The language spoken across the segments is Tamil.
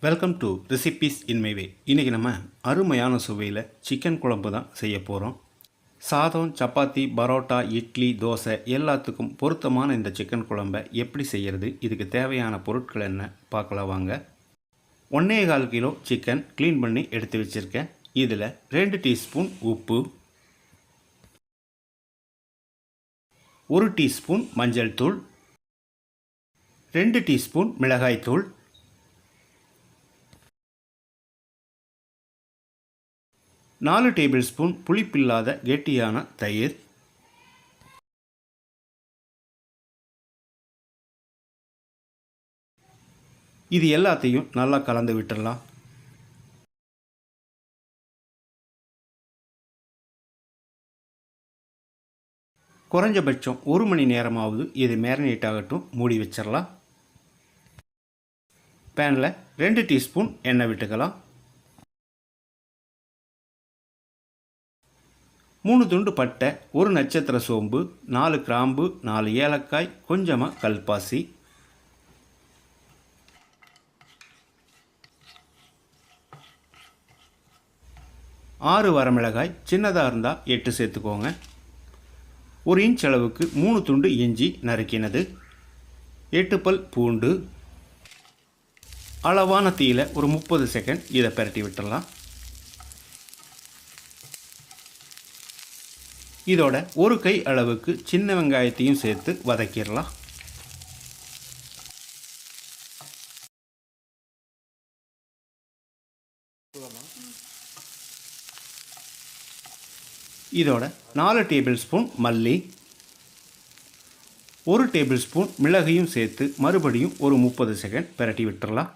Welcome to recipes in my way. இன்றைக்கி நம்ம அருமையான சுவையில் சிக்கன் குழம்பு தான் செய்ய போகிறோம். சாதம், சப்பாத்தி, பரோட்டா, இட்லி, தோசை எல்லாத்துக்கும் பொருத்தமான இந்த சிக்கன் குழம்பை எப்படி செய்கிறது, இதுக்கு தேவையான பொருட்கள் என்ன பார்க்கலாம் வாங்க. 1.25 கிலோ சிக்கன் க்ளீன் பண்ணி எடுத்து வச்சுருக்கேன். இதில் 2 டீஸ்பூன் உப்பு, 1 டீஸ்பூன் மஞ்சள் தூள், 2 டீஸ்பூன் மிளகாய் தூள், 4 டேபிள் ஸ்பூன் புளிப்பில்லாத கெட்டியான தயிர், இது எல்லாத்தையும் நல்லா கலந்து விட்டுடலாம். குறைஞ்சபட்சம் 1 மணி நேரமாவது இது மேரினேட் ஆகட்டும், மூடி வச்சிடலாம். பேனில் 2 டீஸ்பூன் எண்ணெய் விட்டுக்கலாம். 3 துண்டு பட்டை, 1 நட்சத்திர சோம்பு, 4 கிராம்பு, 4 ஏலக்காய், கொஞ்சமாக கல்பாசி, 6 வரமிளகாய், சின்னதாக இருந்தால் 8 சேர்த்துக்கோங்க. 1 இன்ச் அளவுக்கு 3 துண்டு இஞ்சி நறுக்கினது, 8 பல் பூண்டு. அளவான தீயில் ஒரு 30 செகண்ட் இதை பரட்டி விட்டுடலாம். இதோட 1 கை அளவுக்கு சின்ன வெங்காயத்தையும் சேர்த்து வதக்கிடலாம். இதோட 4 டேபிள் ஸ்பூன் மல்லி, 1 டேபிள் ஸ்பூன் மிளகையும் சேர்த்து மறுபடியும் ஒரு 30 செகண்ட் பரட்டி விட்டுடலாம்.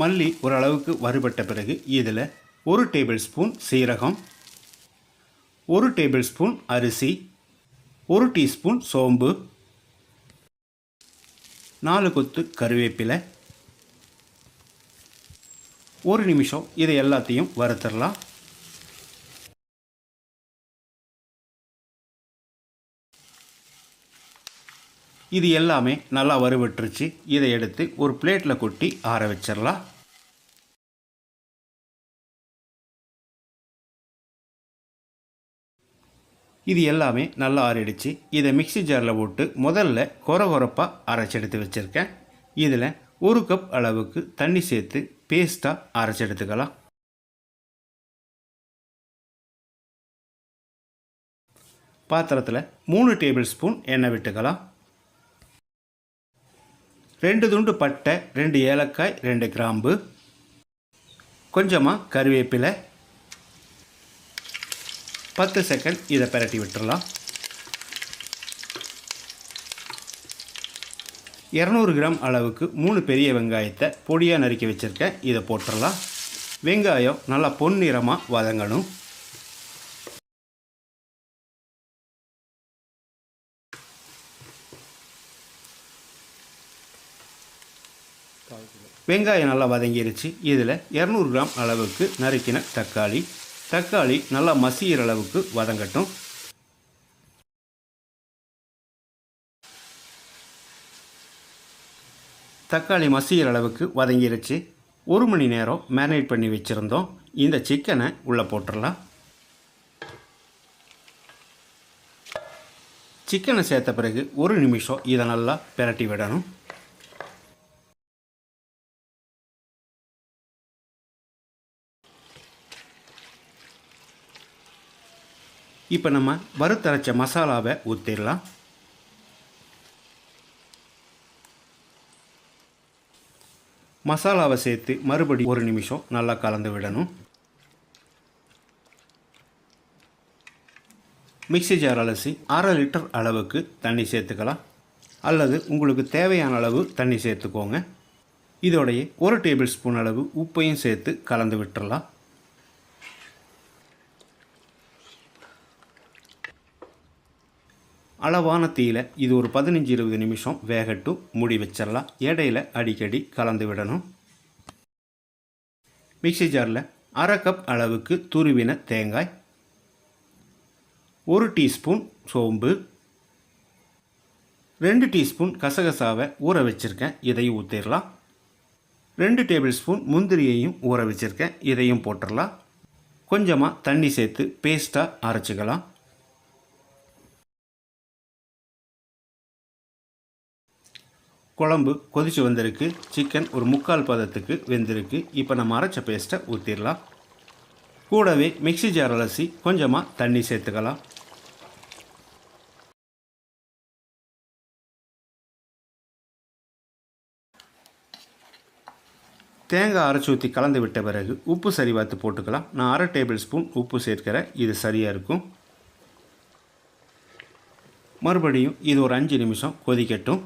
மல்லி ஓரளவுக்கு வறுபட்ட பிறகு இதில் 1 டேபிள் ஸ்பூன் சீரகம், 1 டேபிள் ஸ்பூன் அரிசி, 1 டீஸ்பூன் சோம்பு, 4 கொத்து கருவேப்பிலை, 1 நிமிஷம் இதை எல்லாத்தையும் வறுத்துடலாம். இது எல்லாமே நல்லா வறுபட்டுருச்சு. இதை எடுத்து ஒரு பிளேட்டில் கொட்டி ஆற வச்சிடலாம். இது எல்லாமே நல்லா ஆறிடுச்சு. இதை மிக்ஸி ஜாரில் போட்டு முதல்ல கொரகொரப்பாக அரைச்செடுத்து வச்சுருக்கேன். இதில் 1 கப் அளவுக்கு தண்ணி சேர்த்து பேஸ்ட்டாக அரைச்செடுத்துக்கலாம். பாத்திரத்தில் 3 டேபிள் ஸ்பூன் எண்ணெய் விட்டுக்கலாம். 2 துண்டு பட்டை, 2 ஏலக்காய், 2 கிராம்பு, கொஞ்சமாக கருவேப்பிலை, 10 செகண்ட் இதை பரட்டி விட்டுடலாம். 200 கிராம் அளவுக்கு 3 பெரிய வெங்காயத்தை பொடியாக நறுக்கி வச்சுருக்கேன். இதை போட்டுடலாம். வெங்காயம் நல்லா பொன்னிறமாக வதங்கணும். வெங்காயம் நல்லா வதங்கிருச்சு. இதில் 200 கிராம் அளவுக்கு நறுக்கின தக்காளி நல்லா மசிகிற அளவுக்கு வதங்கட்டும். தக்காளி மசிகிற அளவுக்கு வதங்கிருச்சு. 1 மணி நேரம் மேரினேட் பண்ணி வச்சுருந்தோம். இந்த சிக்கனை உள்ளே போட்டுடலாம். சிக்கனை சேர்த்த பிறகு 1 நிமிஷம் இதை நல்லா பிரட்டி விடணும். இப்போ நம்ம வறுத்தரைச்ச மசாலாவை ஊற்றிடலாம். மசாலாவை சேர்த்து மறுபடியும் 1 நிமிஷம் நல்லா கலந்து விடணும். மிக்ஸி ஜார் அலசி 1/2 லிட்டர் அளவுக்கு தண்ணி சேர்த்துக்கலாம். அல்லது உங்களுக்கு தேவையான அளவு தண்ணி சேர்த்துக்கோங்க. இதோடைய 1 டேபிள் ஸ்பூன் அளவு உப்பையும் சேர்த்து கலந்து விட்டுடலாம். அளவான தீயில் இது ஒரு 15-20 நிமிஷம் வேகட்டும், மூடி வச்சிடலாம். இடையில அடிக்கடி கலந்து விடணும். மிக்ஸி ஜாரில் 1/2 கப் அளவுக்கு துருவின தேங்காய், 1 டீஸ்பூன் சோம்பு, 2 டீஸ்பூன் கசகசாவை ஊற வச்சுருக்கேன், இதையும் ஊற்றிடலாம். 2 டேபிள் ஸ்பூன் முந்திரியையும் ஊற வச்சுருக்கேன், இதையும் போட்டுடலாம். கொஞ்சமாக தண்ணி சேர்த்து பேஸ்ட்டாக அரைச்சிக்கலாம். குழம்பு கொதிச்சு வந்திருக்கு. சிக்கன் ஒரு 3/4 பதத்துக்கு வெந்திருக்கு. இப்போ நம்ம அரைச்ச பேஸ்ட்டை ஊற்றிடலாம். கூடவே மிக்ஸி ஜார் அலசி கொஞ்சமாக தண்ணி சேர்த்துக்கலாம். தேங்காய் அரைச்சி ஊற்றி கலந்து விட்ட பிறகு உப்பு சரி பார்த்து போட்டுக்கலாம். நான் 1/2 டேபிள் ஸ்பூன் உப்பு சேர்க்கிறேன், இது சரியாக இருக்கும். மறுபடியும் இது ஒரு 5 நிமிஷம் கொதிக்கட்டும்.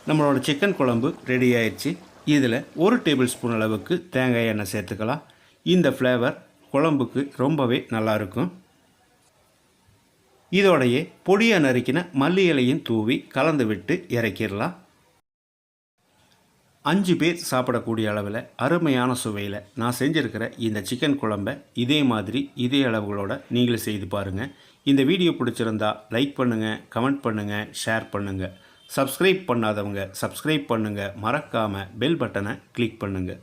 நம்மளோட சிக்கன் குழம்பு ரெடி ஆயிடுச்சு. இதில் 1 டேபிள் ஸ்பூன் அளவுக்கு தேங்காய் எண்ணெய் சேர்த்துக்கலாம். இந்த ஃப்ளேவர் குழம்புக்கு ரொம்பவே நல்லாயிருக்கும். இதோடையே பொடியாக நறுக்கின மல்லி இலையும் தூவி கலந்து விட்டு இறக்கிடலாம். 5 பேர் சாப்பிடக்கூடிய அளவில் அருமையான சுவையில் நான் செஞ்சுருக்கிற இந்த சிக்கன் குழம்பை இதே மாதிரி இதே அளவுகளோடு நீங்களும் செய்து பாருங்கள். இந்த வீடியோ பிடிச்சிருந்தா லைக் பண்ணுங்கள், கமெண்ட் பண்ணுங்கள், ஷேர் பண்ணுங்கள். சப்ஸ்கிரைப் பண்ணாதவங்க சப்ஸ்கிரைப் பண்ணுங்கள். மறக்காமல் பெல் பட்டனை கிளிக் பண்ணுங்கள்.